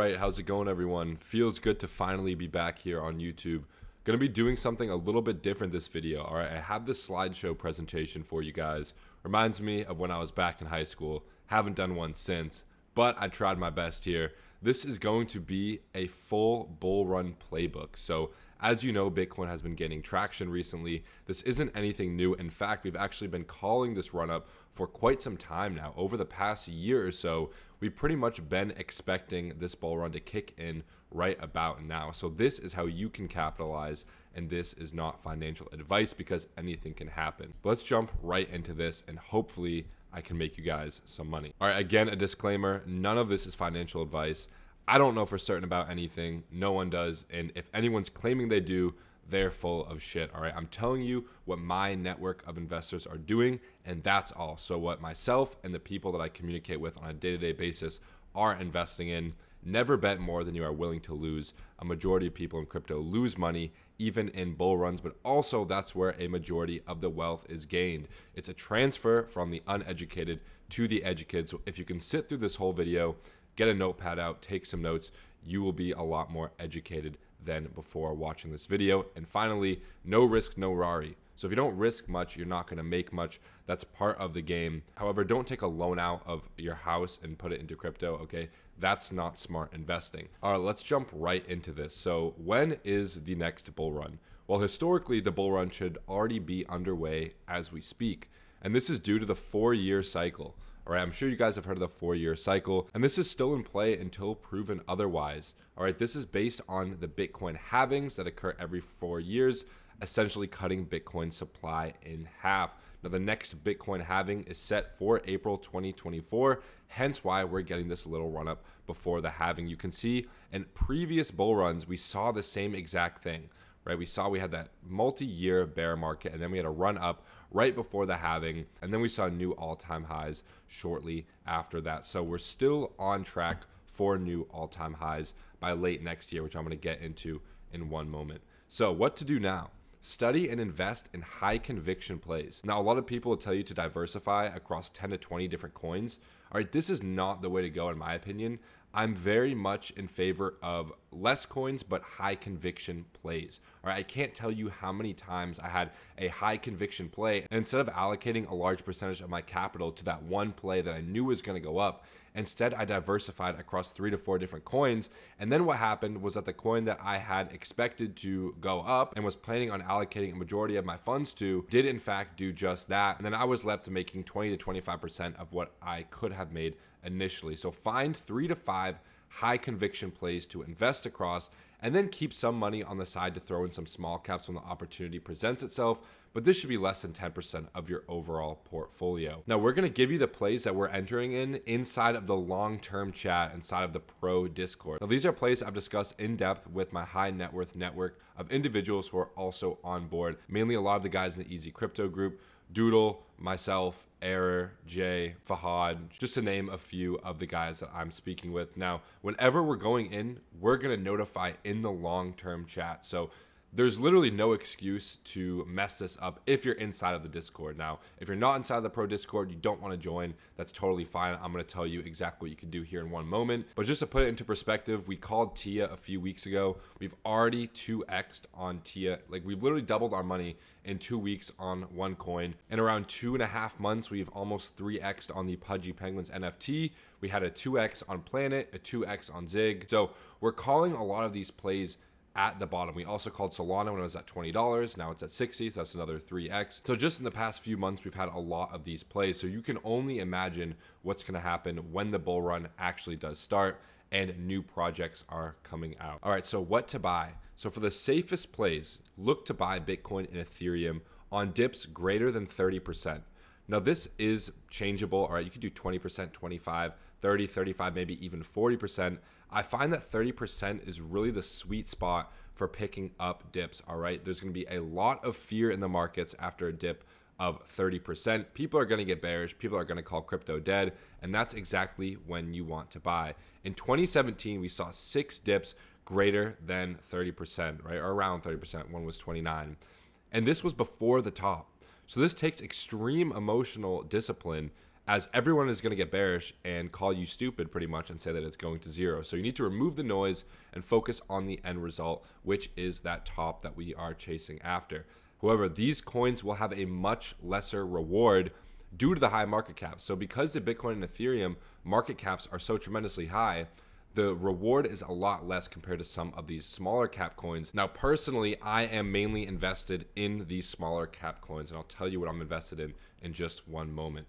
right, how's it going, everyone? Feels good to finally be back here on YouTube. Gonna be doing something a little bit different this video. All right, I have this slideshow presentation for you guys. Reminds me of when I was back in high school. Haven't done one since, but I tried my best here. This is going to be a full bull run playbook. So as you know, Bitcoin has been gaining traction recently. This isn't anything new. In fact, we've actually been calling this run up for quite some time now. Over the past year or so, we've pretty much been expecting this bull run to kick in right about now. So this is how you can capitalize, and this is not financial advice because anything can happen. But let's jump right into this, and hopefully I can make you guys some money. All right, again, a disclaimer, none of this is financial advice. I don't know for certain about anything. No one does. And if anyone's claiming they do, they're full of shit. All right. I'm telling you what my network of investors are doing, and that's all. So what myself and the people that I communicate with on a day-to-day basis are investing in. Never bet more than you are willing to lose. A majority of people in crypto lose money, even in bull runs, but also that's where a majority of the wealth is gained. It's a transfer from the uneducated to the educated. So if you can sit through this whole video, get a notepad out, take some notes, you will be a lot more educated than before watching this video. And finally, no risk, no Rari. So if you don't risk much, you're not going to make much. That's part of the game. However, don't take a loan out of your house and put it into crypto, okay? That's not smart investing. All right, let's jump right into this. So when is the next bull run? Well, historically, the bull run should already be underway as we speak. And this is due to the 4-year cycle. All right, I'm sure you guys have heard of the 4-year cycle, and this is still in play until proven otherwise. All right, this is based on the Bitcoin halvings that occur every 4 years, essentially cutting Bitcoin supply in half. Now, the next Bitcoin halving is set for April 2024, hence why we're getting this little run up before the halving. You can see in previous bull runs, we saw the same exact thing. Right, we had that multi-year bear market, and then we had a run up right before the halving, and then we saw new all-time highs shortly after that. So we're still on track for new all-time highs by late next year, which I'm going to get into in one moment. So what to do now? Study and invest in high conviction plays. Now, a lot of people will tell you to diversify across 10 to 20 different coins. All right, this is not the way to go in my opinion. I'm very much in favor of less coins, but high conviction plays. All right, I can't tell you how many times I had a high conviction play, and instead of allocating a large percentage of my capital to that one play that I knew was going to go up, instead I diversified across 3 to 4 different coins. And then what happened was that the coin that I had expected to go up and was planning on allocating a majority of my funds to did in fact do just that. And then I was left to making 20 to 25% of what I could have made initially. So find 3 to 5 high conviction plays to invest across, and then keep some money on the side to throw in some small caps when the opportunity presents itself. But this should be less than 10% of your overall portfolio. Now, we're going to give you the plays that we're entering in inside of the long-term chat inside of the pro Discord. Now, these are plays I've discussed in depth with my high net worth network of individuals who are also on board, mainly a lot of the guys in the Easy Crypto group, Doodle, myself, Error, Jay, Fahad, just to name a few of the guys that I'm speaking with. Now, whenever we're going in, we're going to notify in the long-term chat. So there's literally no excuse to mess this up if you're inside of the Discord. Now, if you're not inside of the pro Discord, you don't want to join, that's totally fine. I'm going to tell you exactly what you can do here in one moment. But just to put it into perspective, we called Tia a few weeks ago. We've already 2x'd on Tia. Like, we've literally doubled our money in 2 weeks on one coin. In around 2.5 months, we've almost 3x'd on the Pudgy Penguins NFT. We had a 2x on Planet, a 2x on Zig. So we're calling a lot of these plays at the bottom. We also called Solana when it was at $20. Now it's at 60, so that's another 3x. So just in the past few months, we've had a lot of these plays. So you can only imagine what's going to happen when the bull run actually does start and new projects are coming out. All right, so what to buy? So for the safest plays, look to buy Bitcoin and Ethereum on dips greater than 30%. Now this is changeable. All right, you could do 20%, 25, 30, 35, maybe even 40%. I find that 30% is really the sweet spot for picking up dips. All right, there's going to be a lot of fear in the markets after a dip of 30%. People are going to get bearish. People are going to call crypto dead. And that's exactly when you want to buy. In 2017, we saw 6 dips greater than 30%, right? Or around 30%. One was 29. And this was before the top. So this takes extreme emotional discipline as everyone is going to get bearish and call you stupid pretty much and say that it's going to zero. So you need to remove the noise and focus on the end result, which is that top that we are chasing after. However, these coins will have a much lesser reward due to the high market cap. So because the Bitcoin and Ethereum market caps are so tremendously high, the reward is a lot less compared to some of these smaller cap coins. Now, personally, I am mainly invested in these smaller cap coins, and I'll tell you what I'm invested in just one moment.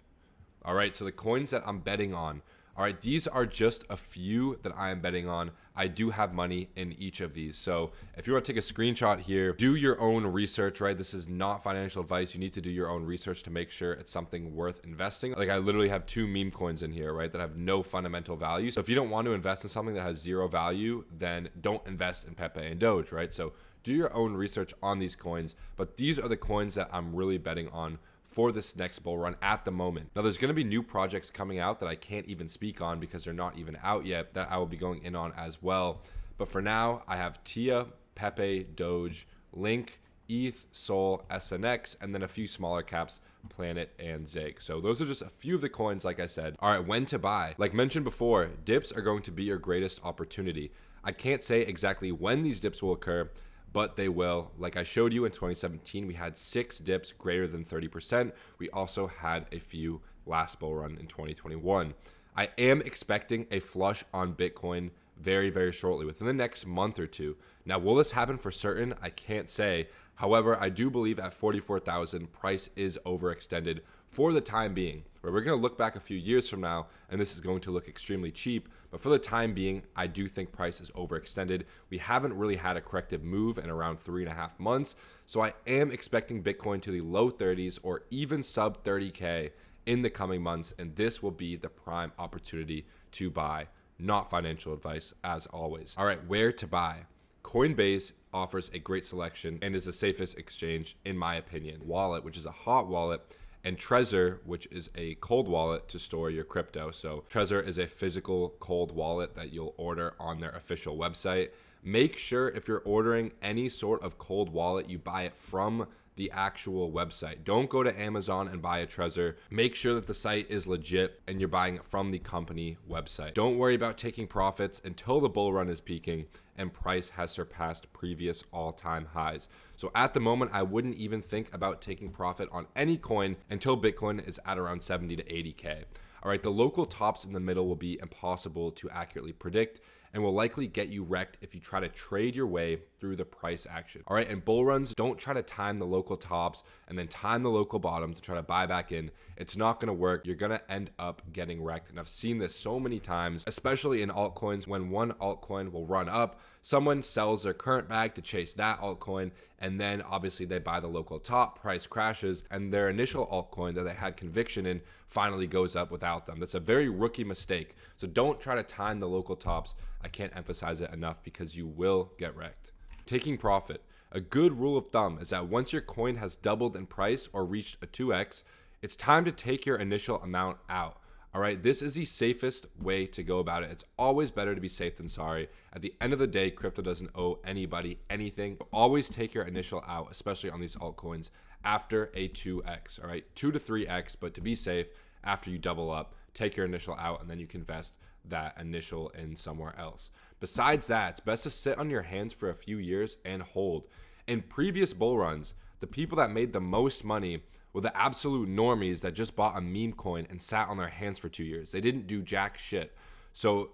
All right, so the coins that I'm betting on, all right, these are just a few that I am betting on. I do have money in each of these. So if you want to take a screenshot here, do your own research, right? This is not financial advice. You need to do your own research to make sure it's something worth investing. Like I literally have 2 meme coins in here, right, that have no fundamental value. So if you don't want to invest in something that has 0 value, then don't invest in Pepe and Doge, right? So do your own research on these coins. But these are the coins that I'm really betting on for this next bull run at the moment. Now, there's going to be new projects coming out that I can't even speak on because they're not even out yet, that I will be going in on as well. But for now, I have Tia, Pepe, Doge, Link, ETH, Sol, SNX, and then a few smaller caps, Planet and Zig. So those are just a few of the coins, like I said. All right, when to buy. Like mentioned before, dips are going to be your greatest opportunity. I can't say exactly when these dips will occur, but they will. Like I showed you in 2017, we had 6 dips greater than 30%. We also had a few last bull run in 2021. I am expecting a flush on Bitcoin very, very shortly, within the next month or two. Now, will this happen for certain? I can't say. However, I do believe at 44,000, price is overextended for the time being. Where we're going to look back a few years from now, and this is going to look extremely cheap. But for the time being, I do think price is overextended. We haven't really had a corrective move in around 3.5 months. So I am expecting Bitcoin to the low 30s or even sub 30K in the coming months. And this will be the prime opportunity to buy. Not financial advice, as always. All right, where to buy? Coinbase offers a great selection and is the safest exchange, in my opinion. Wallet, which is a hot wallet, and Trezor, which is a cold wallet to store your crypto. So Trezor is a physical cold wallet that you'll order on their official website. Make sure if you're ordering any sort of cold wallet, you buy it from the actual website. Don't go to Amazon and buy a Trezor. Make sure that the site is legit and you're buying it from the company website. Don't worry about taking profits until the bull run is peaking and price has surpassed previous all-time highs. So at the moment, I wouldn't even think about taking profit on any coin until Bitcoin is at around 70 to 80K. All right, the local tops in the middle will be impossible to accurately predict and will likely get you wrecked if you try to trade your way through the price action. All right, and bull runs, don't try to time the local tops and then time the local bottoms to try to buy back in. It's not gonna work. You're gonna end up getting wrecked. And I've seen this so many times, especially in altcoins, when one altcoin will run up, someone sells their current bag to chase that altcoin, and then obviously they buy the local top, price crashes, and their initial altcoin that they had conviction in finally goes up without them. That's a very rookie mistake. So don't try to time the local tops. I can't emphasize it enough because you will get wrecked. Taking profit. A good rule of thumb is that once your coin has doubled in price or reached a 2x, it's time to take your initial amount out. All right, this is the safest way to go about it. It's always better to be safe than sorry. At the end of the day, crypto doesn't owe anybody anything. Always take your initial out, especially on these altcoins, after a 2x, all right? 2 to 3x, but to be safe, after you double up, take your initial out, and then you can invest that initial in somewhere else. Besides that, it's best to sit on your hands for a few years and hold. In previous bull runs, the people that made the most money were the absolute normies that just bought a meme coin and sat on their hands for 2 years. They didn't do jack shit. So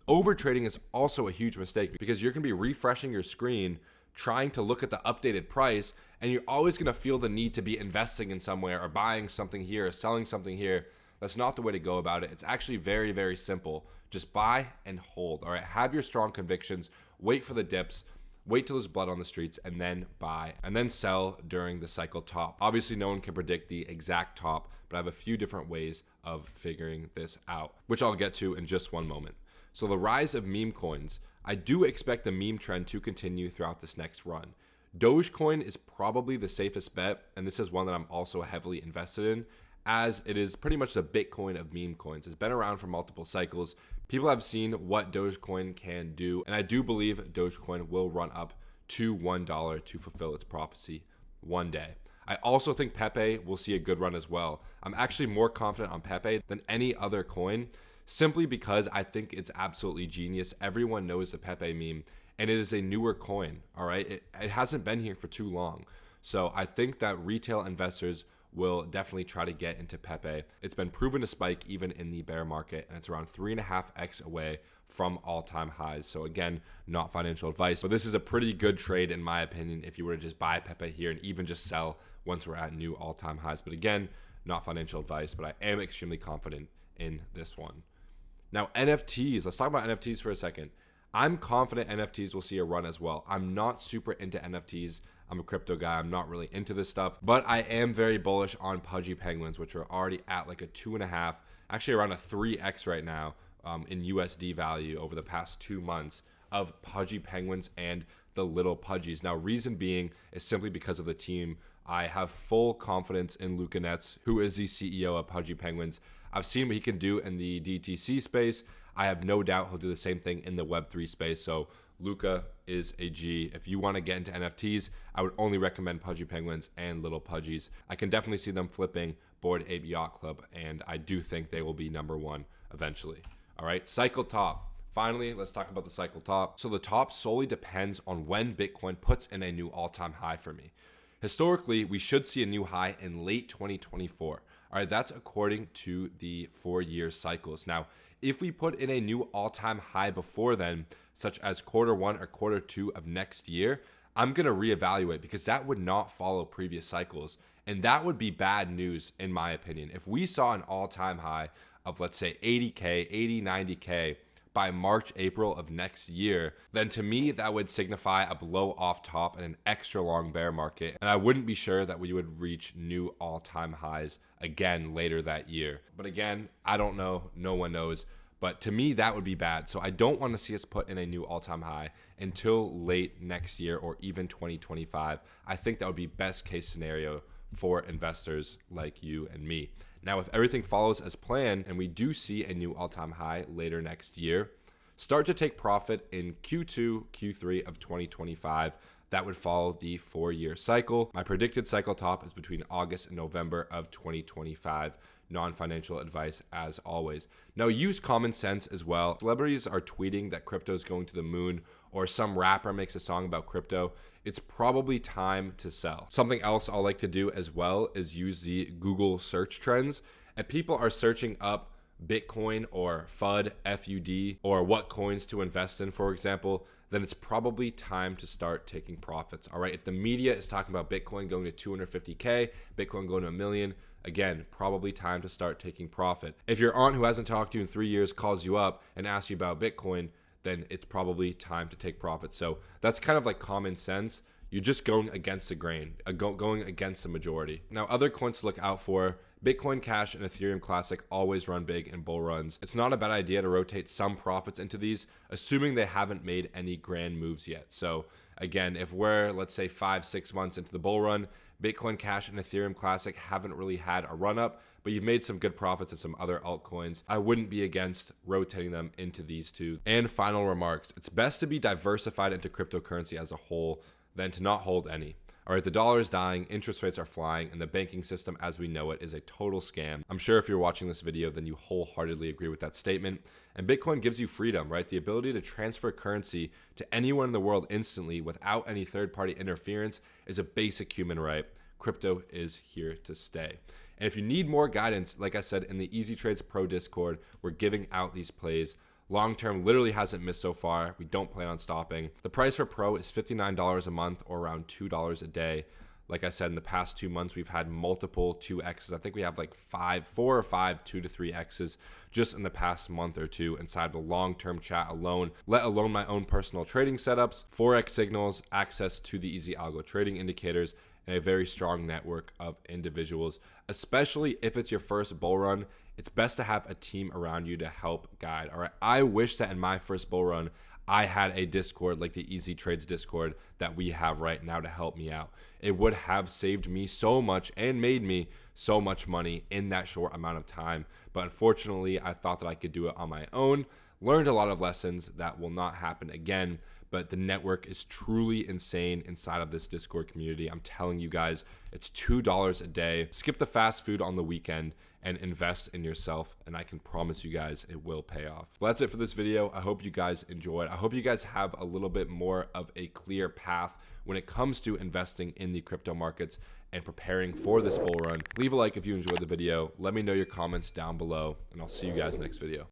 overtrading is also a huge mistake because you're going to be refreshing your screen trying to look at the updated price, and you're always going to feel the need to be investing in somewhere or buying something here or selling something here. That's not the way to go about it. It's actually very, very simple. Just buy and hold. All right, have your strong convictions, wait for the dips, wait till there's blood on the streets, and then buy, and then sell during the cycle top. Obviously, no one can predict the exact top, but I have a few different ways of figuring this out, which I'll get to in just one moment. So the rise of meme coins, I do expect the meme trend to continue throughout this next run. Dogecoin is probably the safest bet, and this is one that I'm also heavily invested in, as it is pretty much the Bitcoin of meme coins. It's been around for multiple cycles. People have seen what Dogecoin can do, and I do believe Dogecoin will run up to $1 to fulfill its prophecy one day. I also think Pepe will see a good run as well. I'm actually more confident on Pepe than any other coin, simply because I think it's absolutely genius. Everyone knows the Pepe meme, and it is a newer coin, all right? It hasn't been here for too long. So I think that retail investors will definitely try to get into Pepe. It's been proven to spike even in the bear market, and it's around 3.5x away from all-time highs. So again, not financial advice, but this is a pretty good trade in my opinion if you were to just buy Pepe here and even just sell once we're at new all-time highs. But again, not financial advice, but I am extremely confident in this one. Now, NFTs, let's talk about NFTs for a second. I'm confident NFTs will see a run as well. I'm not super into NFTs. I'm a crypto guy. I'm not really into this stuff, but I am very bullish on Pudgy Penguins, which are already at like a 2.5, actually around a 3x right now in USD value over the past 2 months of Pudgy Penguins and the little Pudgies. Now, reason being is simply because of the team. I have full confidence in Luca Netz, who is the CEO of Pudgy Penguins. I've seen what he can do in the DTC space. I have no doubt he'll do the same thing in the Web3 space. So Luca is a G. If you want to get into NFTs, I would only recommend Pudgy Penguins and Little Pudgies. I can definitely see them flipping Bored Ape Yacht Club, and I do think they will be number one eventually. All right, cycle top. Finally, let's talk about the cycle top. So the top solely depends on when Bitcoin puts in a new all-time high for me. Historically, we should see a new high in late 2024. All right, that's according to the 4-year cycles. Now, if we put in a new all-time high before then, such as Q1 or Q2 of next year, I'm going to reevaluate because that would not follow previous cycles. And that would be bad news, in my opinion. If we saw an all-time high of, let's say, 80K, 80, 90K by March, April of next year, then to me, that would signify a blow off top and an extra long bear market. And I wouldn't be sure that we would reach new all-time highs again later that year. But again, I don't know. No one knows. But to me, that would be bad. So I don't want to see us put in a new all-time high until late next year or even 2025. I think that would be best case scenario for investors like you and me. Now, if everything follows as planned and we do see a new all-time high later next year, start to take profit in Q2, Q3 of 2025. That would follow the 4-year cycle. My predicted cycle top is between August and November of 2025. Non-financial advice as always. Now, use common sense as well. Celebrities are tweeting that crypto is going to the moon, or some rapper makes a song about crypto. It's probably time to sell. Something else I like to do as well is use the Google search trends. If people are searching up Bitcoin or FUD, FUD, or what coins to invest in, for example, then it's probably time to start taking profits. All right. If the media is talking about Bitcoin going to 250K, Bitcoin going to $1 million, again, probably time to start taking profit. If your aunt who hasn't talked to you in 3 years calls you up and asks you about Bitcoin, then it's probably time to take profit. So that's kind of like common sense. You're just going against the grain, going against the majority. Now, other coins to look out for: Bitcoin Cash and Ethereum Classic always run big in bull runs. It's not a bad idea to rotate some profits into these, assuming they haven't made any grand moves yet. So again, if we're, let's say, 5-6 months into the bull run, Bitcoin Cash and Ethereum Classic haven't really had a run up, but you've made some good profits in some other altcoins, I wouldn't be against rotating them into these two. And final remarks: it's best to be diversified into cryptocurrency as a whole than to not hold any. All right, the dollar is dying, interest rates are flying, and the banking system as we know it is a total scam. I'm sure if you're watching this video, then you wholeheartedly agree with that statement. And Bitcoin gives you freedom, right? The ability to transfer currency to anyone in the world instantly without any third-party interference is a basic human right. Crypto is here to stay. And if you need more guidance, like I said, in the EzTrades Pro Discord, we're giving out these plays. Long-term literally hasn't missed so far. We don't plan on stopping. The price for Pro is $59 a month, or around $2 a day. Like I said, in the past 2 months, we've had multiple 2Xs. I think we have like 4 or 5 2 to 3Xs just in the past month or two inside the long-term chat alone, let alone my own personal trading setups, Forex signals, access to the Easy Algo trading indicators, and a very strong network of individuals. Especially if it's your first bull run, it's best to have a team around you to help guide. All right, I wish that in my first bull run, I had a Discord like the EzTrades Discord that we have right now to help me out. It would have saved me so much and made me so much money in that short amount of time. But unfortunately, I thought that I could do it on my own. Learned a lot of lessons that will not happen again, but the network is truly insane inside of this Discord community. I'm telling you guys, it's $2 a day. Skip the fast food on the weekend and invest in yourself, and I can promise you guys it will pay off. Well, that's it for this video. I hope you guys enjoyed. I hope you guys have a little bit more of a clear path when it comes to investing in the crypto markets and preparing for this bull run. Leave a like if you enjoyed the video. Let me know your comments down below, and I'll see you guys next video.